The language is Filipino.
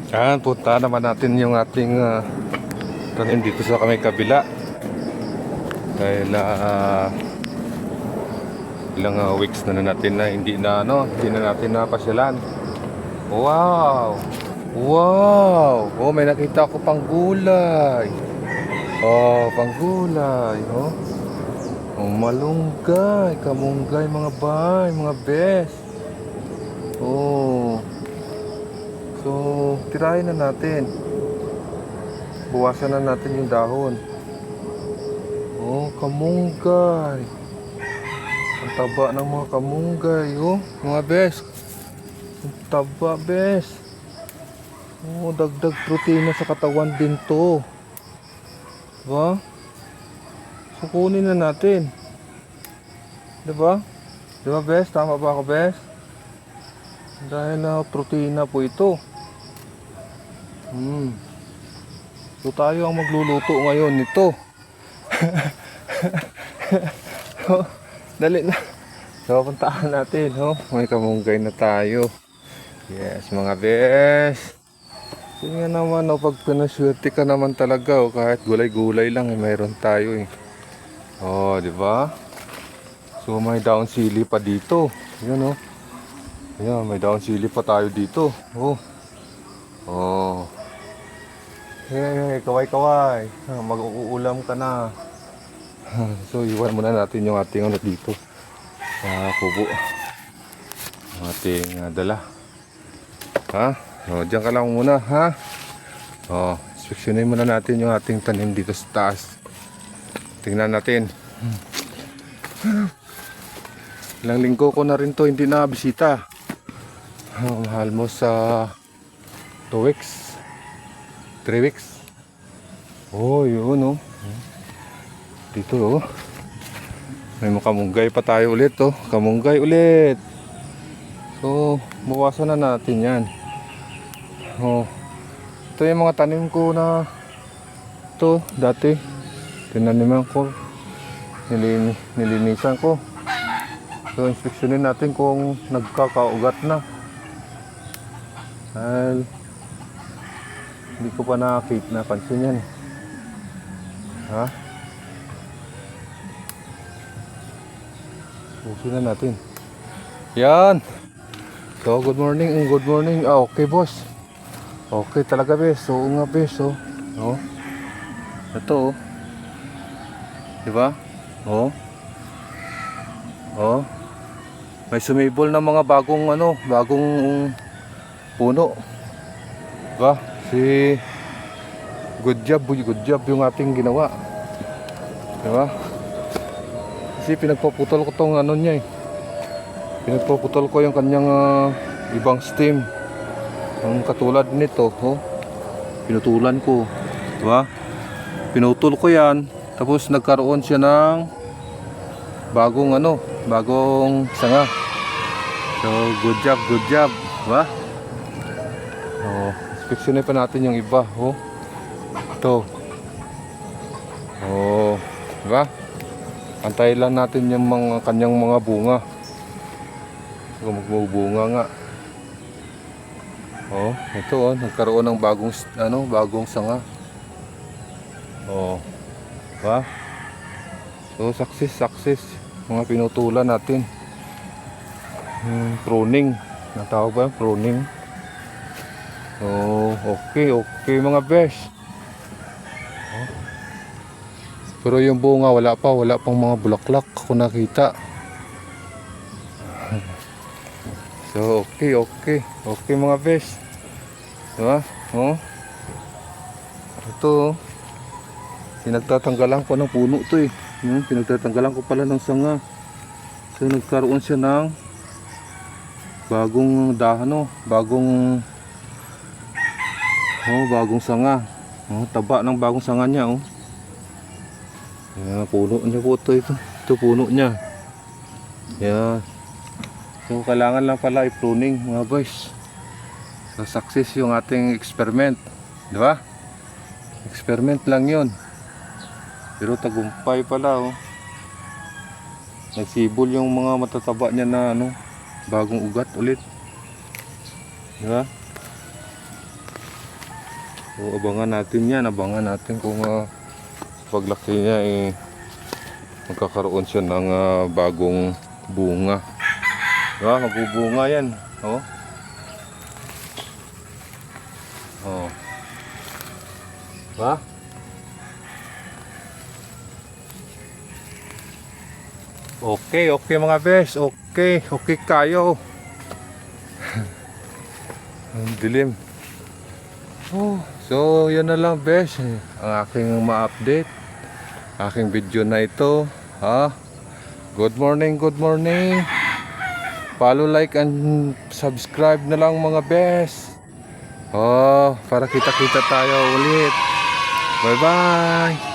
Yan, punta naman natin yung ating tanim dito sa kamay kabila. Dahil ilang weeks na natin na hindi na natin napasyalan. Wow! Wow! Oh, may nakita ako pang gulay. Oh, pang gulay, oh. Oh, malunggay, kamunggay mga bay, mga bes. Oh. So, tirahin na natin. Buwasan na natin yung dahon. Oh, kamunggay. Ang taba ng mga kamunggay, oh. Mga bes. Ang taba, bes. Oh, dagdag protina sa katawan din to. Diba? So, kunin na natin. Diba? Diba, bes? Tama ba ako, bes? Dahil protina po ito. So, tayo ang magluluto ngayon nito. So, dali na. So, puntaan natin, oh. May kamunggay na tayo. Yes, mga bes. Tingnan naman, oh, pag pinaswerte ka naman talaga, oh, kahit gulay-gulay lang, mayroon tayo, eh. Oh, di ba? So, may daon sili pa dito. Yan, oh. Yan, may daon sili pa tayo dito. Oh. Oh. Hey, kaway-kaway. Mag-uulam ka na. So, iwan muna natin yung ating ano dito. Kubo. Ating dala. Ha? O, dyan ka lang muna, ha? O, inspeksyonin muna natin yung ating tanim dito sa taas. Tingnan natin. Ilang linggo ko na rin to hindi nakabisita. Mahal mo sa 2 weeks 3 weeks. Oh, yun, oh. Dito, oh. May makamunggay pa tayo ulit, oh. Kamunggay ulit. So, bawasan na natin yan. Oh, ito yung mga tanim ko na ito dati tinaniman ko, nilinisan ko. So, inspeksyonin natin kung nagkakaugat na. Dahil hindi ko pa napansin yan. Ha? Pusin na natin. Yan. So, good morning. Good morning. Okay, boss. Okay talaga, bes. Oo nga, bes, oh. Oh. Ito, oh. Diba? Oh. Oh. May sumibol na mga bagong puno. Diba? Good job yung ating ginawa. Diba? Kasi pinagpaputol ko tong niya, eh. Pinagpaputol ko yung kanyang ibang stem. Ang katulad nito, oh. Pinutulan ko, diba? Pinutol ko yan, tapos nagkaroon siya ng bagong sanga. So, good job, diba? Oh, inspeksyonin pa natin yung iba, oh. Ito. Oh, diba? Antayin lang natin yung kanyang mga bunga. Kung magbubunga nga. Oh, ito, oh, nagkaroon ng bagong sanga. Oh. Diba? So, success mga pinutulan natin. Pruning. Natawag ba yung pruning? Oh, okay mga besh. Oh. Pero yung bunga wala pang mga bulaklak ako nakita. So, okay mga besh. Diba? Oh. Ito, pinagtatanggalan ko ng puno to, eh. Pinagtatanggalan ko pala ng sanga. So, nagkaroon siya ng bagong bagong sanga. Oh, taba ng bagong sanga niya, oh. Yan, puno niya po ito. Ito puno niya. Yan. So, kailangan lang pala i-pruning, mga boys. So, success yung ating experiment. Diba? Experiment lang yun. Pero tagumpay pala, oh. Nagsibol yung mga matataba niya na bagong ugat ulit. Diba? So, abangan natin yan. Abangan natin kung paglaki niya magkakaroon siya ng bagong bunga. Diba? Magbubunga yan. Oh. Oh. Diba? Okay, okay mga bes. Okay, okay kayo. Ang dilim. Oh, so yan na lang bes. Ang aking ma-update. Aking video na ito. Ha? Good morning, good morning. Follow, like, and subscribe na lang mga bes. Oh, para kita-kita tayo ulit. Bye-bye.